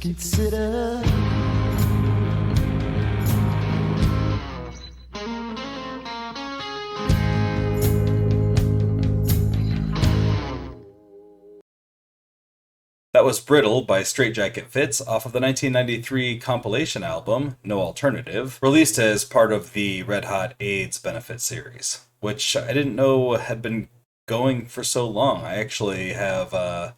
consider. That was Brittle by Straight Jacket Fitz off of the 1993 compilation album, No Alternative, released as part of the Red Hot AIDS benefit series, which I didn't know had been going for so long. I actually have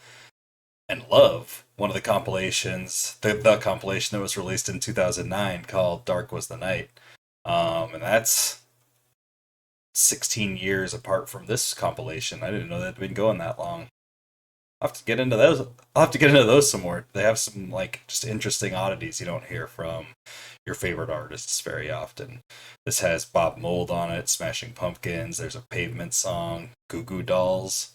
and love one of the compilations, the compilation that was released in 2009 called Dark Was the Night. And that's 16 years apart from this compilation. I didn't know that had been going that long. I'll have to get into those. I'll have to get into those some more. They have some like just interesting oddities you don't hear from your favorite artists very often. This has Bob Mould on it, Smashing Pumpkins. There's a Pavement song, Goo Goo Dolls.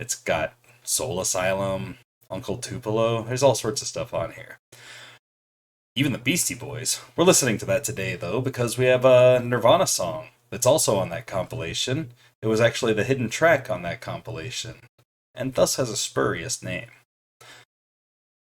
It's got Soul Asylum, Uncle Tupelo. There's all sorts of stuff on here. Even the Beastie Boys. We're listening to that today though because we have a Nirvana song that's also on that compilation. It was actually the hidden track on that compilation, and thus has a spurious name.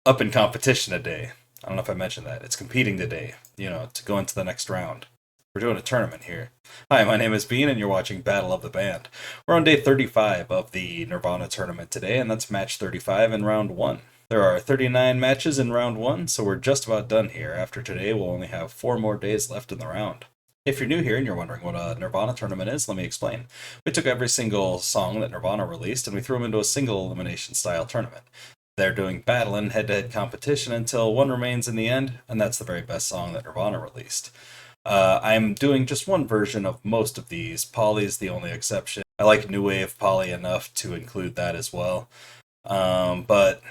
Up in competition today. I don't know if I mentioned that. It's competing today, to go into the next round. We're doing a tournament here. Hi, my name is Bean, and you're watching Battle of the Band. We're on day 35 of the Nirvana tournament today, and that's match 35 in round 1. There are 39 matches in round 1, so we're just about done here. After today, we'll only have 4 more days left in the round. If you're new here and you're wondering what a Nirvana tournament is, let me explain. We took every single song that Nirvana released and we threw them into a single elimination style tournament. They're doing battling head-to-head competition until one remains in the end, and that's the very best song that Nirvana released. I'm doing just one version of most of these. Polly's the only exception. I like New Wave Polly enough to include that as well. But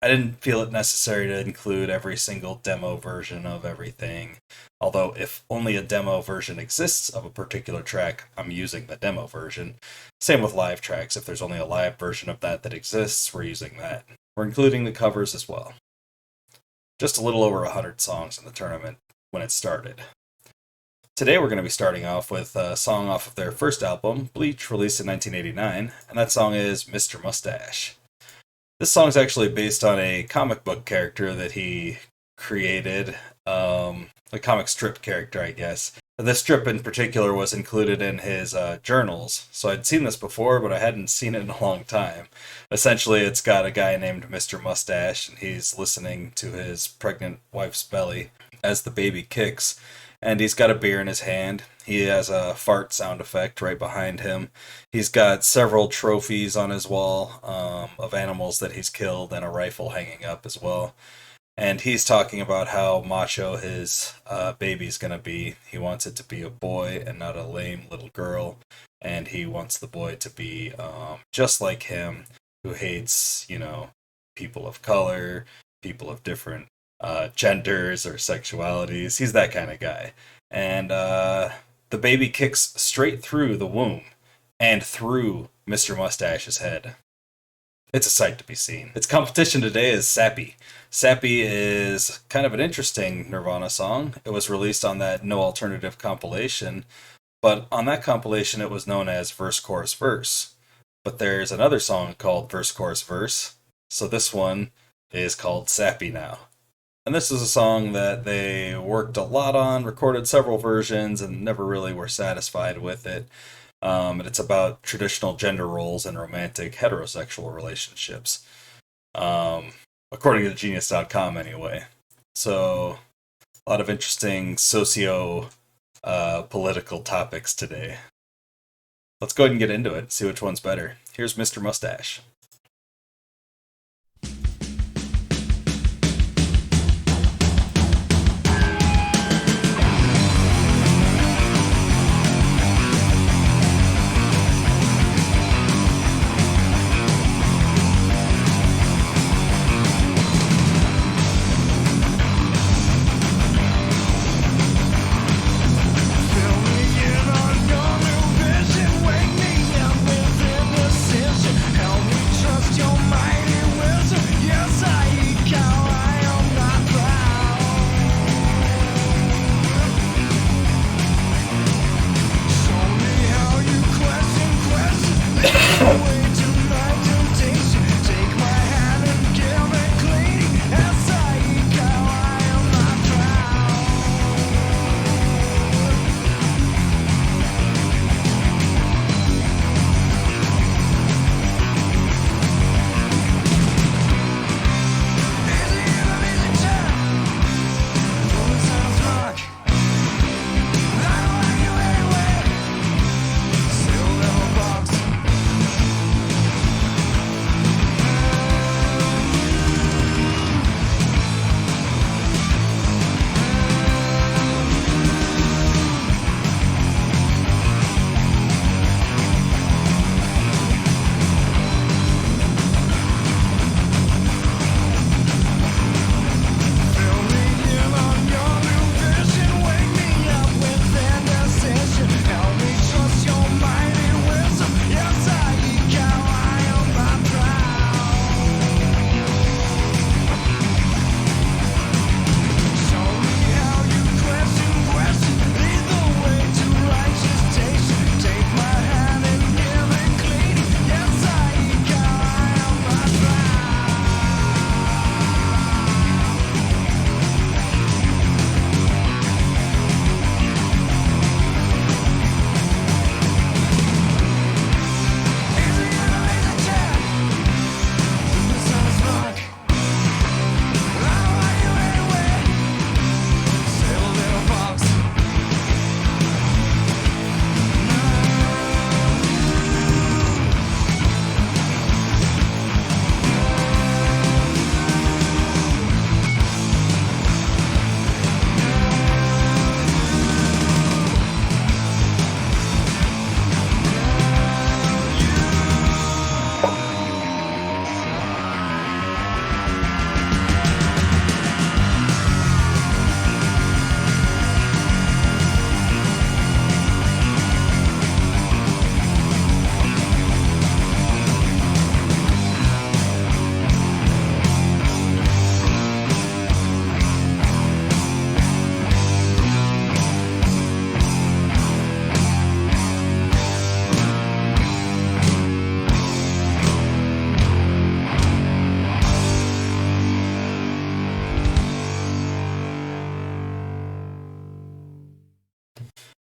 I didn't feel it necessary to include every single demo version of everything. Although, if only a demo version exists of a particular track, I'm using the demo version. Same with live tracks. If there's only a live version of that exists, we're using that. We're including the covers as well. Just a little over 100 songs in the tournament when it started. Today we're going to be starting off with a song off of their first album, Bleach, released in 1989, and that song is Mr. Moustache. This song is actually based on a comic book character that he created, a comic strip character, I guess. This strip in particular was included in his journals, so I'd seen this before, but I hadn't seen it in a long time. Essentially, it's got a guy named Mr. Moustache, and he's listening to his pregnant wife's belly as the baby kicks, and he's got a beer in his hand. He has a fart sound effect right behind him. He's got several trophies on his wall of animals that he's killed and a rifle hanging up as well. And he's talking about how macho his baby's going to be. He wants it to be a boy and not a lame little girl. And he wants the boy to be just like him, who hates, people of color, people of different genders or sexualities. He's that kind of guy. And the baby kicks straight through the womb and through Mr. Moustache's head. It's a sight to be seen. Its competition today is Sappy. Sappy is kind of an interesting Nirvana song. It was released on that No Alternative compilation, but on that compilation it was known as Verse, Chorus, Verse. But there's another song called Verse, Chorus, Verse, so this one is called Sappy now. And this is a song that they worked a lot on, recorded several versions, and never really were satisfied with it. And it's about traditional gender roles in romantic heterosexual relationships. According to Genius.com anyway. So, a lot of interesting socio-political topics today. Let's go ahead and get into it, see which one's better. Here's Mr. Moustache. Wake me up with indecision. Help me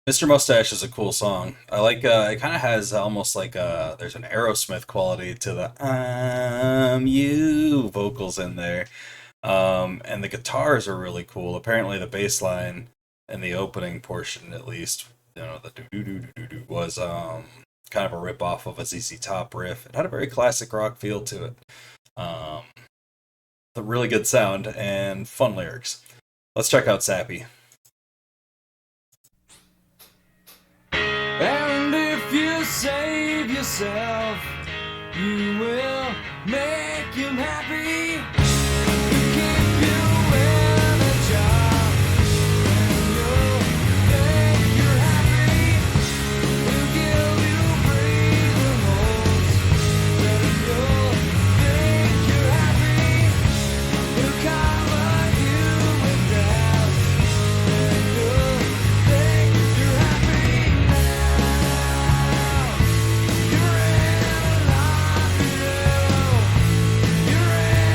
Mr. Mustache is a cool song. I like it kind of has almost like there's an Aerosmith quality to the you vocals in there. And the guitars are really cool. Apparently the bass line in the opening portion at least, the do do do do do was kind of a rip off of a ZZ Top riff. It had a very classic rock feel to it. Um, a really good sound and fun lyrics. Let's check out Sappy. And if you save yourself, you will make him happy. He'll keep you in a job, and you'll think you're happy. He'll give you breathing holes, then you'll think you're happy. He'll cover you with gas, and you'll think you're happy. You're in a laundry room. You're in a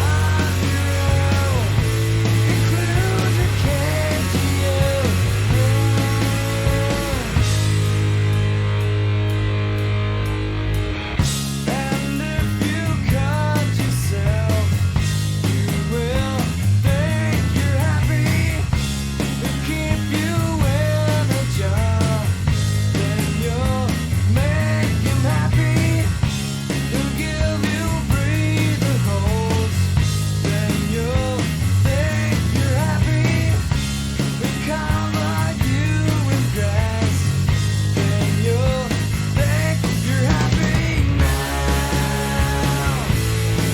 laundry room. Include your kid to you. And if you cut yourself, you will think you're happy. He'll keep you in a job, then you'll make him happy. He'll give you breathing holes, then you'll think you're happy. He'll cover you in grass, then you'll think you're happy. Now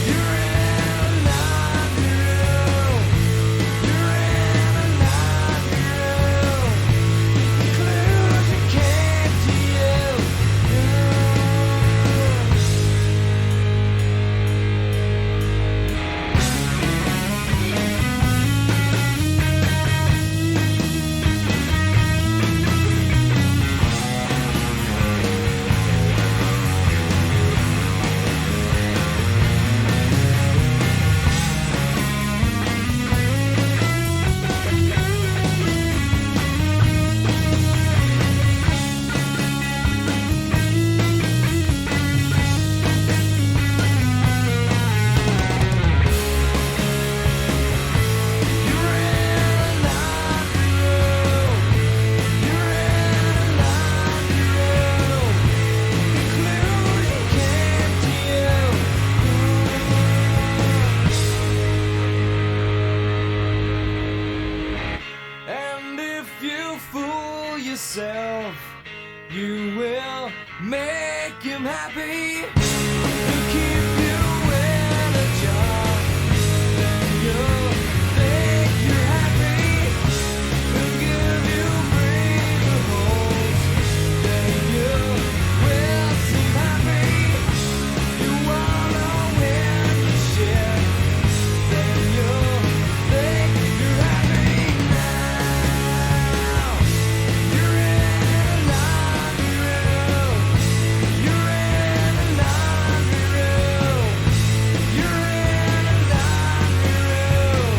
you're in a laundry room. You're in a laundry room. Inclusion came to you. You're in a laundry room. You're in a laundry room. Conclusion came to you. And if you fool yourself, you will make him happy. He'll keep you in a job, then you'll think you're happy. He'll give you breathing holes, then you will seem happy. You wanna win the shit, then you'll think you're happy. Now you're in a laundry room. You're in a laundry room. You're in a laundry room.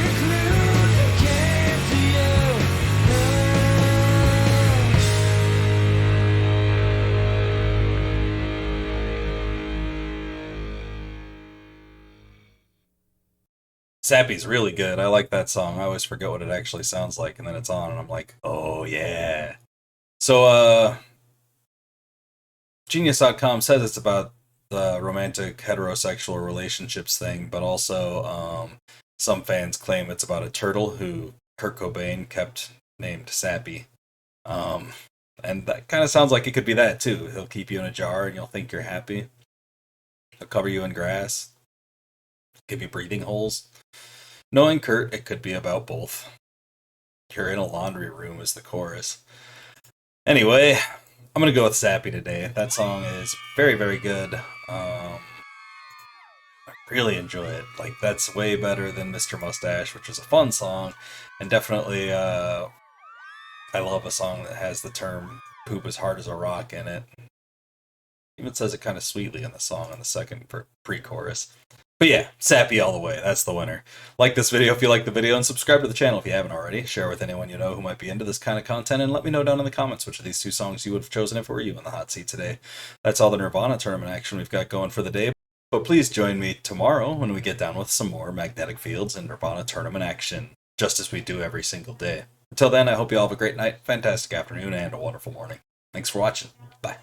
Conclusion came to you. Sappy's really good. I like that song. I always forget what it actually sounds like, and then it's on, and I'm like, oh yeah. So, Genius.com says it's about the romantic heterosexual relationships thing, but also some fans claim it's about a turtle who Kurt Cobain kept named Sappy. Um, and that kind of sounds like it could be that too. He'll keep you in a jar and you'll think you're happy. He'll cover you in grass, give you breathing holes. Knowing Kurt, it could be about both. You're in a laundry room is the chorus. Anyway, I'm gonna go with Sappy today. That song is very, very good. I really enjoy it. Like that's way better than Mr. Mustache, which was a fun song, and definitely I love a song that has the term "poop as hard as a rock" in it. Even says it kind of sweetly in the song in the second pre-chorus. But yeah, Sappy all the way. That's the winner. Like this video if you like the video, and subscribe to the channel if you haven't already. Share with anyone you know who might be into this kind of content, and let me know down in the comments which of these two songs you would have chosen if it were you in the hot seat today. That's all the Nirvana tournament action we've got going for the day. But please join me tomorrow when we get down with some more magnetic fields and Nirvana tournament action, just as we do every single day. Until then, I hope you all have a great night, fantastic afternoon, and a wonderful morning. Thanks for watching. Bye.